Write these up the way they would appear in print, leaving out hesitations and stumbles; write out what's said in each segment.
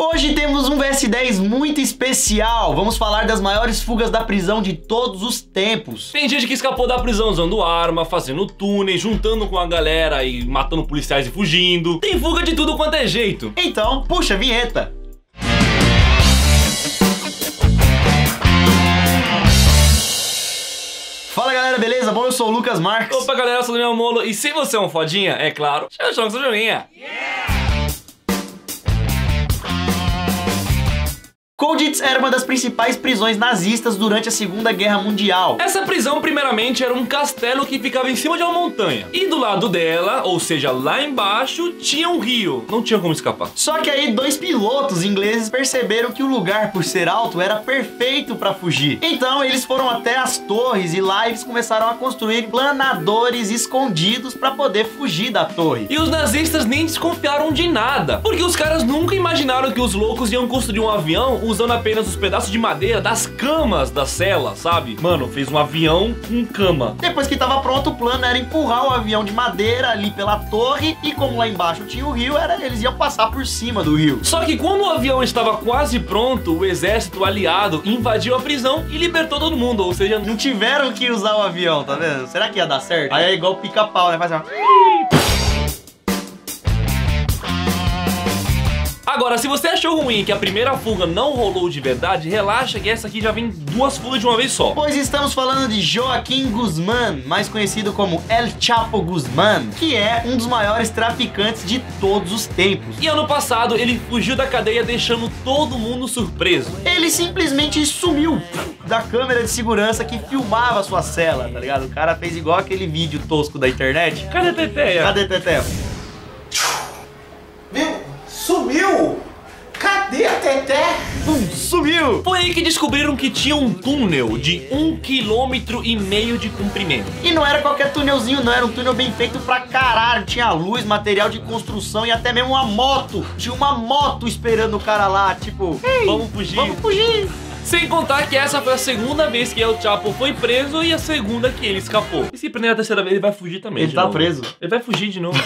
Hoje temos um VS10 muito especial. Vamos falar das maiores fugas da prisão de todos os tempos. Tem gente que escapou da prisão usando arma, fazendo túneis, juntando com a galera e matando policiais e fugindo. Tem fuga de tudo quanto é jeito. Então, puxa a vinheta. Fala galera, beleza? Bom, eu sou o Lucas Marques. Opa galera, eu sou o Daniel Molo. E se você é um fodinha, é claro, joga sua joinha. Colditz era uma das principais prisões nazistas durante a Segunda Guerra Mundial. Essa prisão, primeiramente, era um castelo que ficava em cima de uma montanha. E do lado dela, ou seja, lá embaixo, tinha um rio. Não tinha como escapar. Só que aí dois pilotos ingleses perceberam que o lugar, por ser alto, era perfeito para fugir. Então eles foram até as torres e lá eles começaram a construir planadores escondidos para poder fugir da torre. E os nazistas nem desconfiaram de nada, porque os caras nunca imaginaram que os loucos iam construir um avião usando apenas os pedaços de madeira das camas da cela, sabe? Mano, fez um avião com cama. Depois que tava pronto, o plano era empurrar o avião de madeira ali pela torre e como lá embaixo tinha o rio, eles iam passar por cima do rio. Só que quando o avião estava quase pronto, o exército aliado invadiu a prisão e libertou todo mundo, ou seja, não tiveram que usar o avião, tá vendo? Será que ia dar certo? Aí é igual pica-pau, né? Faz uma... Agora, se você achou ruim que a primeira fuga não rolou de verdade, relaxa que essa aqui já vem duas fugas de uma vez só. Pois estamos falando de Joaquim Guzmán, mais conhecido como El Chapo Guzmán, que é um dos maiores traficantes de todos os tempos. E ano passado ele fugiu da cadeia deixando todo mundo surpreso. Ele simplesmente sumiu da câmera de segurança que filmava a sua cela, tá ligado? O cara fez igual aquele vídeo tosco da internet. Cadê a Teteia? Cadê a Teteia? Sumiu? Cadê a Teté? Sumiu! Foi aí que descobriram que tinha um túnel de 1,5 km de comprimento. E não era qualquer túnelzinho não, era um túnel bem feito pra caralho. Tinha luz, material de construção e até mesmo uma moto. Tinha uma moto esperando o cara lá, tipo... Ei, vamos fugir. Vamos fugir! Sem contar que essa foi a segunda vez que El Chapo foi preso e a segunda que ele escapou. E se prender a terceira vez, ele vai fugir também. Ele tá preso. Ele vai fugir de novo.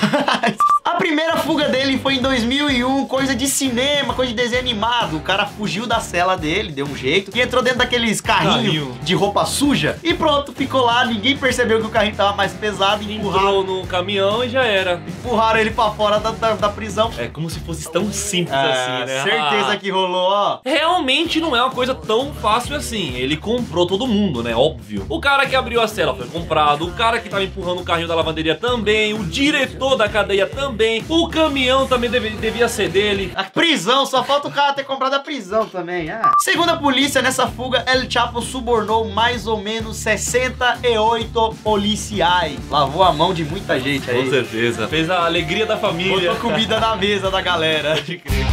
A primeira fuga dele foi em 2001, coisa de cinema, coisa de desenho animado. O cara fugiu da cela dele, deu um jeito, e entrou dentro daqueles carrinhos de roupa suja. E pronto, ficou lá, ninguém percebeu que o carrinho tava mais pesado. Entrou no caminhão e já era. Empurraram ele pra fora da prisão. É como se fosse tão simples assim, né? Certeza que rolou, ó. Realmente não é uma coisa tão fácil assim. Ele comprou todo mundo, né? Óbvio. O cara que abriu a cela foi comprado, o cara que tava empurrando o carrinho da lavanderia também, o diretor da cadeia também, o caminhão também devia ser dele. A prisão, só falta o cara ter comprado a prisão também. Segundo a polícia, nessa fuga, El Chapo subornou mais ou menos 68 policiais. Lavou a mão de muita gente aí. Com certeza. Fez a alegria da família. Botou comida na mesa da galera. Pode crer.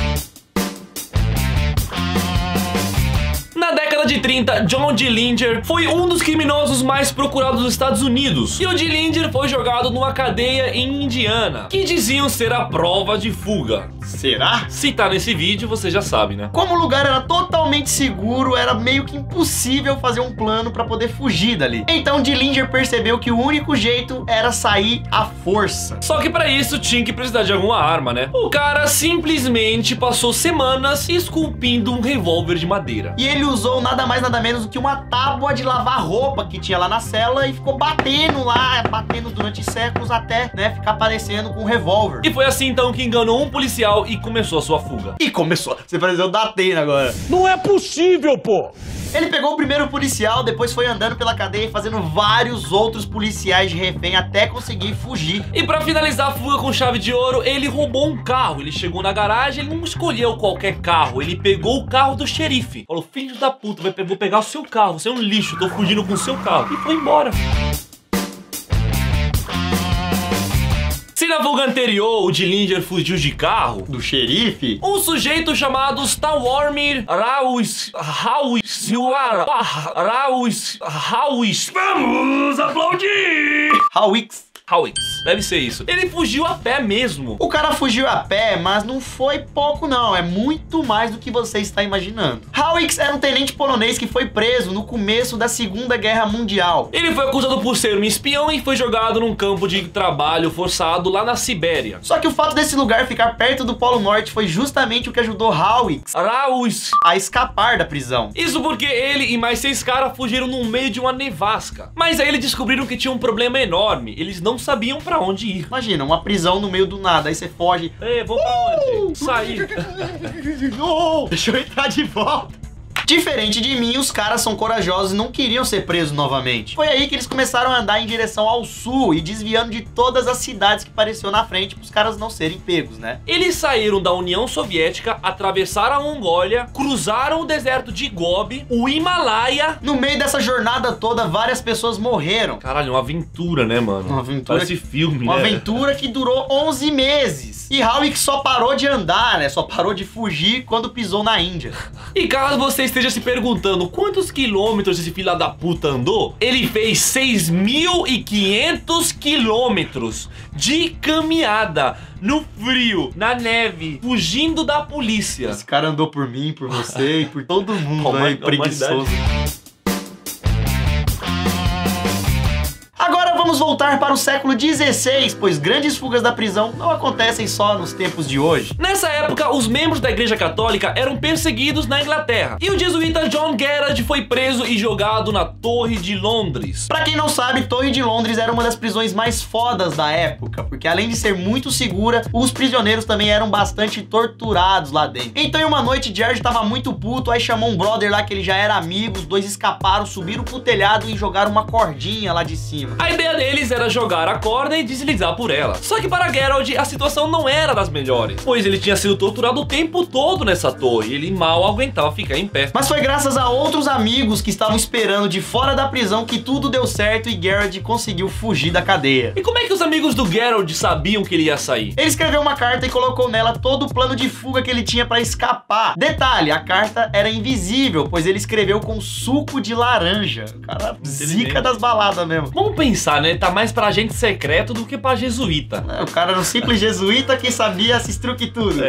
Na década de 30, John Dillinger foi um dos criminosos mais procurados dos Estados Unidos. E o Dillinger foi jogado numa cadeia em Indiana, que diziam ser a prova de fuga. Será? Se tá nesse vídeo, você já sabe, né? Como o lugar era totalmente seguro, era meio que impossível fazer um plano pra poder fugir dali. Então Dillinger percebeu que o único jeito era sair à força. Só que pra isso tinha que precisar de alguma arma, né? O cara simplesmente passou semanas esculpindo um revólver de madeira. E ele usou nada mais nada menos do que uma tábua de lavar roupa que tinha lá na cela e ficou batendo lá, batendo durante séculos até, né, ficar aparecendo com um revólver. E foi assim então que enganou um policial e começou a sua fuga. E começou, você pareceu da Atena agora. Não é possível, pô! Ele pegou o primeiro policial, depois foi andando pela cadeia e fazendo vários outros policiais de refém até conseguir fugir. E pra finalizar a fuga com chave de ouro, ele roubou um carro. Ele chegou na garagem, ele não escolheu qualquer carro, ele pegou o carro do xerife. Falou, filho da puta, vou pegar o seu carro, você é um lixo, tô fugindo com o seu carro. E foi embora. Se na fuga anterior o Dillinger fugiu de carro do xerife, um sujeito chamado Stallwormir Raus. Vamos aplaudir! Hawix. Hawkins, deve ser isso. Ele fugiu a pé mesmo. O cara fugiu a pé, mas não foi pouco não, é muito mais do que você está imaginando. Hawkins era um tenente polonês que foi preso no começo da Segunda Guerra Mundial. Ele foi acusado por ser um espião e foi jogado num campo de trabalho forçado lá na Sibéria. Só que o fato desse lugar ficar perto do Polo Norte foi justamente o que ajudou Hawkins a escapar da prisão. Isso porque ele e mais 6 caras fugiram no meio de uma nevasca. Mas aí eles descobriram que tinha um problema enorme. Eles não sabiam pra onde ir. Imagina, uma prisão no meio do nada, aí você foge. Ei, vou pra onde? Sair. Deixa eu entrar de volta. Diferente de mim, os caras são corajosos e não queriam ser presos novamente. Foi aí que eles começaram a andar em direção ao sul e desviando de todas as cidades que apareciam na frente para os caras não serem pegos, né? Eles saíram da União Soviética, atravessaram a Mongólia, cruzaram o deserto de Gobi, o Himalaia. No meio dessa jornada toda, várias pessoas morreram. Caralho, uma aventura, né, mano? Uma aventura. Parece filme, Uma né? aventura que durou 11 meses. E Hawkins só parou de andar, né? Só parou de fugir quando pisou na Índia. E caso você esteja se perguntando quantos quilômetros esse filho da puta andou, ele fez 6.500 quilômetros de caminhada no frio, na neve, fugindo da polícia. Esse cara andou por mim, por você e por todo mundo aí, preguiçoso. Agora vamos voltar para o século XVI, pois grandes fugas da prisão não acontecem só nos tempos de hoje. Nessa época, os membros da Igreja Católica eram perseguidos na Inglaterra. E o jesuíta John Gerard foi preso e jogado na Torre de Londres. Pra quem não sabe, Torre de Londres era uma das prisões mais fodas da época, porque além de ser muito segura, os prisioneiros também eram bastante torturados lá dentro. Então em uma noite, Gerard tava muito puto, aí chamou um brother lá que ele já era amigo, os dois escaparam, subiram pro telhado e jogaram uma cordinha lá de cima. A ideia deles era jogar a corda e deslizar por ela. Só que para Geralt a situação não era das melhores, pois ele tinha sido torturado o tempo todo nessa torre e ele mal aguentava ficar em pé. Mas foi graças a outros amigos que estavam esperando de fora da prisão que tudo deu certo e Geralt conseguiu fugir da cadeia. E como é que os amigos do Geralt sabiam que ele ia sair? Ele escreveu uma carta e colocou nela todo o plano de fuga que ele tinha para escapar. Detalhe, a carta era invisível, pois ele escreveu com suco de laranja. O cara zica das baladas mesmo. Vamos pensar, né? Tá mais pra agente secreto do que pra jesuíta. O cara era um simples jesuíta que sabia esses truques tudo.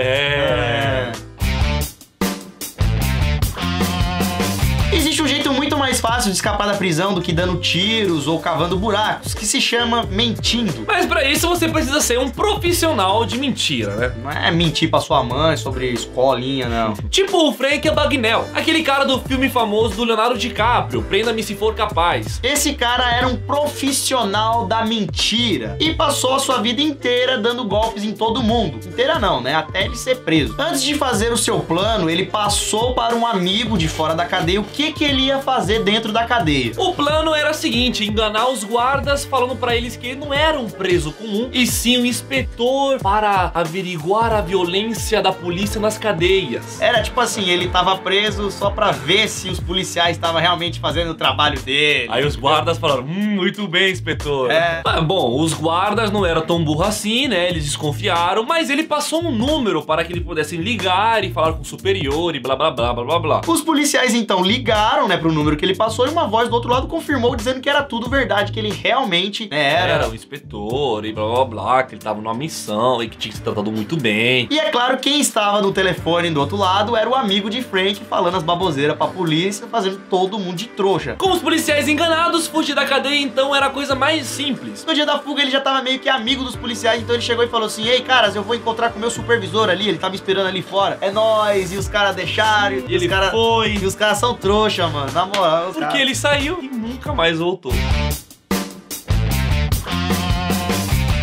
Existe um jeito muito mais fácil de escapar da prisão do que dando tiros ou cavando buracos, que se chama mentindo. Mas pra isso você precisa ser um profissional de mentira, né? Não é mentir pra sua mãe sobre escolinha, não. Tipo o Frank Abagnale, aquele cara do filme famoso do Leonardo DiCaprio, Prenda-me se for capaz. Esse cara era um profissional da mentira e passou a sua vida inteira dando golpes em todo mundo. Inteira não, né? Até ele ser preso. Antes de fazer o seu plano, ele passou para um amigo de fora da cadeia o que ele ia fazer dentro da cadeia. O plano era o seguinte: enganar os guardas falando pra eles que ele não era um preso comum, e sim um inspetor para averiguar a violência da polícia nas cadeias. Era tipo assim, ele tava preso só pra ver se os policiais estavam realmente fazendo o trabalho dele. Aí os guardas falaram, muito bem, inspetor. Bom, os guardas não eram tão burros assim, né? Eles desconfiaram, mas ele passou um número para que eles pudessem ligar e falar com o superior e blá blá blá blá blá blá. Os policiais então ligaram, né, pro número que ele passou e uma voz do outro lado confirmou dizendo que era tudo verdade, que ele realmente era um inspetor e blá blá blá, que ele tava numa missão e que tinha se tratado muito bem. E é claro, quem estava no telefone do outro lado era o amigo de Frank falando as baboseiras pra polícia, fazendo todo mundo de trouxa. Com os policiais enganados, fugir da cadeia então era a coisa mais simples. No dia da fuga ele já tava meio que amigo dos policiais, então ele chegou e falou assim: ei caras, eu vou encontrar com o meu supervisor ali, ele tá me esperando ali fora. É nóis, e os caras deixaram, e ele foi. E os caras são trouxa, mano, na moral. Porque ele saiu e nunca mais voltou.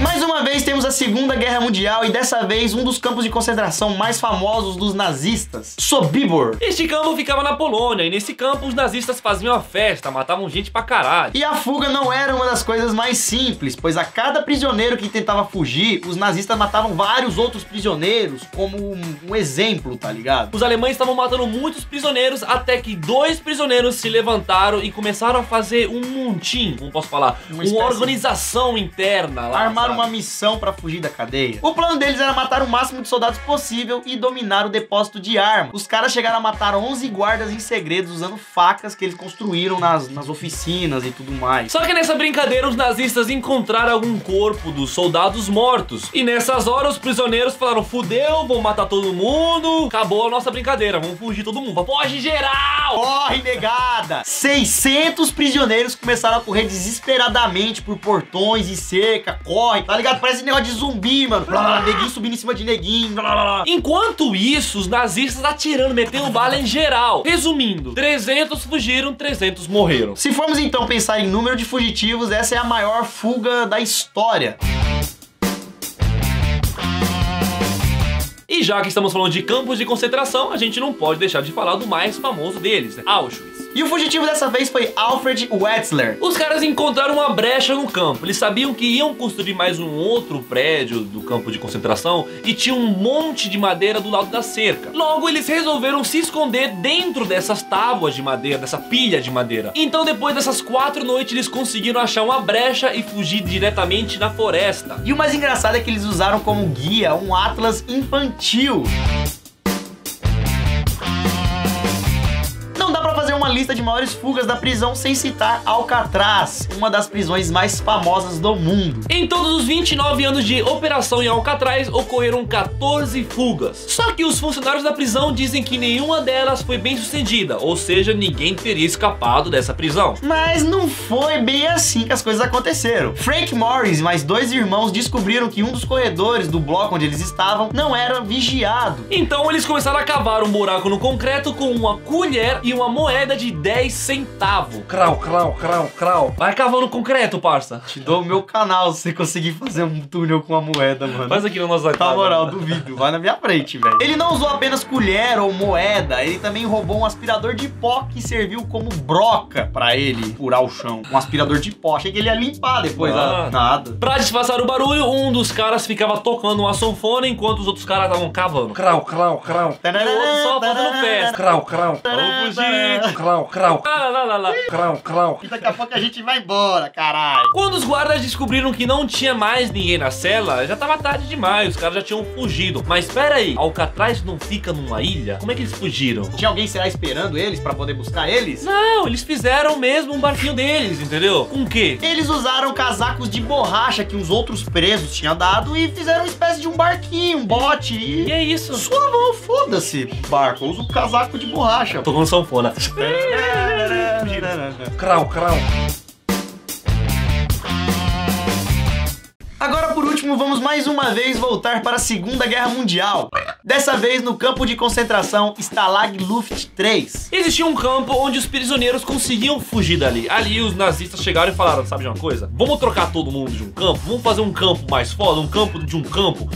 Mais uma vez temos a Segunda Guerra Mundial e dessa vez um dos campos de concentração mais famosos dos nazistas, Sobibor. Este campo ficava na Polônia e nesse campo os nazistas faziam a festa, matavam gente pra caralho. E a fuga não era uma das coisas mais simples, pois a cada prisioneiro que tentava fugir, os nazistas matavam vários outros prisioneiros como um exemplo, tá ligado? Os alemães estavam matando muitos prisioneiros até que 2 prisioneiros se levantaram e começaram a fazer um montim, como posso falar, uma organização interna lá. Armaram uma missão pra fugir da cadeia. O plano deles era matar o máximo de soldados possível e dominar o depósito de armas. Os caras chegaram a matar 11 guardas em segredo usando facas que eles construíram nas oficinas e tudo mais. Só que nessa brincadeira os nazistas encontraram algum corpo dos soldados mortos. E nessas horas os prisioneiros falaram: fudeu, vamos matar todo mundo, acabou a nossa brincadeira, vamos fugir todo mundo. Foge geral! Corre, negada! 600 prisioneiros começaram a correr desesperadamente por portões e cerca. Corre, tá ligado? Parece negócio de zumbi, mano. Neguinho subindo em cima de neguinho. Enquanto isso, os nazistas atirando, metendo bala em geral. Resumindo, 300 fugiram, 300 morreram. Se formos então pensar em número de fugitivos, essa é a maior fuga da história. E já que estamos falando de campos de concentração, a gente não pode deixar de falar do mais famoso deles, né? Auschwitz. E o fugitivo dessa vez foi Alfred Wetzler. Os caras encontraram uma brecha no campo. Eles sabiam que iam construir mais um outro prédio do campo de concentração e tinha um monte de madeira do lado da cerca. Logo, eles resolveram se esconder dentro dessas tábuas de madeira, dessa pilha de madeira. Então, depois dessas 4 noites, eles conseguiram achar uma brecha e fugir diretamente na floresta. E o mais engraçado é que eles usaram como guia um atlas infantil. Não dá pra fazer uma lista de maiores fugas da prisão sem citar Alcatraz, uma das prisões mais famosas do mundo. Em todos os 29 anos de operação em Alcatraz, ocorreram 14 fugas. Só que os funcionários da prisão dizem que nenhuma delas foi bem sucedida, ou seja, ninguém teria escapado dessa prisão. Mas não foi bem assim que as coisas aconteceram. Frank Morris e mais 2 irmãos descobriram que um dos corredores do bloco onde eles estavam não era vigiado. Então eles começaram a cavar um buraco no concreto com uma colher e uma moeda de 10 centavos. Crau, crau, crau, crau. Vai cavando concreto, parça. Te dou o meu canal se você conseguir fazer um túnel com a moeda, mano. Faz aqui no nosso canal. Na moral, duvido. Vai na minha frente, velho. Ele não usou apenas colher ou moeda, ele também roubou um aspirador de pó que serviu como broca pra ele furar o chão. Um aspirador de pó. Achei que ele ia limpar depois. Nada. Pra disfarçar o barulho, um dos caras ficava tocando uma sanfona enquanto os outros caras estavam cavando. Crau, crau, crau. E o outro só fazendo festa. Crau, crau. Vamos fugir. Crau, crau. Crau, crau. E daqui a pouco a gente vai embora, caralho. Quando os guardas descobriram que não tinha mais ninguém na cela, já tava tarde demais, os caras já tinham fugido. Mas pera aí, Alcatraz não fica numa ilha? Como é que eles fugiram? Tinha alguém, será, esperando eles pra poder buscar eles? Não, eles fizeram mesmo um barquinho deles, entendeu? Com o quê? Eles usaram casacos de borracha que os outros presos tinham dado e fizeram uma espécie de um barquinho, um bote. E é isso. Sua mão, foda-se, barco. Eu uso casaco de borracha. Tô com sanfona. Crau, crau. Agora, por último, vamos mais uma vez voltar para a Segunda Guerra Mundial. Dessa vez no campo de concentração Stalag Luft 3. Existia um campo onde os prisioneiros conseguiam fugir dali. Ali os nazistas chegaram e falaram: sabe de uma coisa? Vamos trocar todo mundo de um campo? Vamos fazer um campo mais foda, um campo de um campo.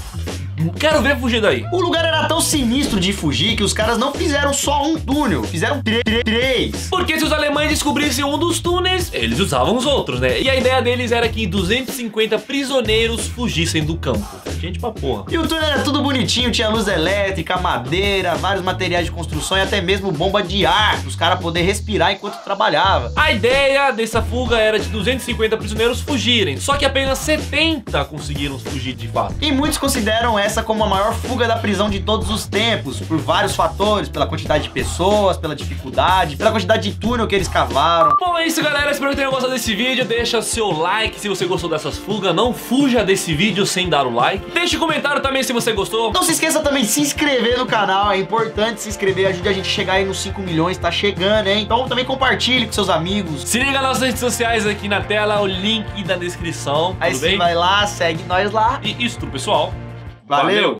Quero ver fugir daí. O lugar era tão sinistro de fugir que os caras não fizeram só um túnel, fizeram 3. Porque se os alemães descobrissem um dos túneis, eles usavam os outros, né? E a ideia deles era que 250 prisioneiros fugissem do campo. Gente pra porra. E o túnel era tudo bonitinho, tinha luz elétrica, madeira, vários materiais de construção e até mesmo bomba de ar, para os caras poderem respirar enquanto trabalhava. A ideia dessa fuga era de 250 prisioneiros fugirem, só que apenas 70 conseguiram fugir de fato. E muitos consideram essa como a maior fuga da prisão de todos os tempos, por vários fatores, pela quantidade de pessoas, pela dificuldade, pela quantidade de túnel que eles cavaram. Bom, é isso, galera, espero que tenham gostado desse vídeo. Deixa seu like se você gostou dessas fugas, não fuja desse vídeo sem dar o like. Deixe um comentário também se você gostou. Não se esqueça também de se inscrever no canal, é importante se inscrever, ajude a gente a chegar aí nos 5 milhões, tá chegando, hein? Então também compartilhe com seus amigos. Se liga nas nossas redes sociais aqui na tela, o link da descrição, aí tudo bem? Vai lá, segue nós lá. E isso tudo, pessoal. Valeu.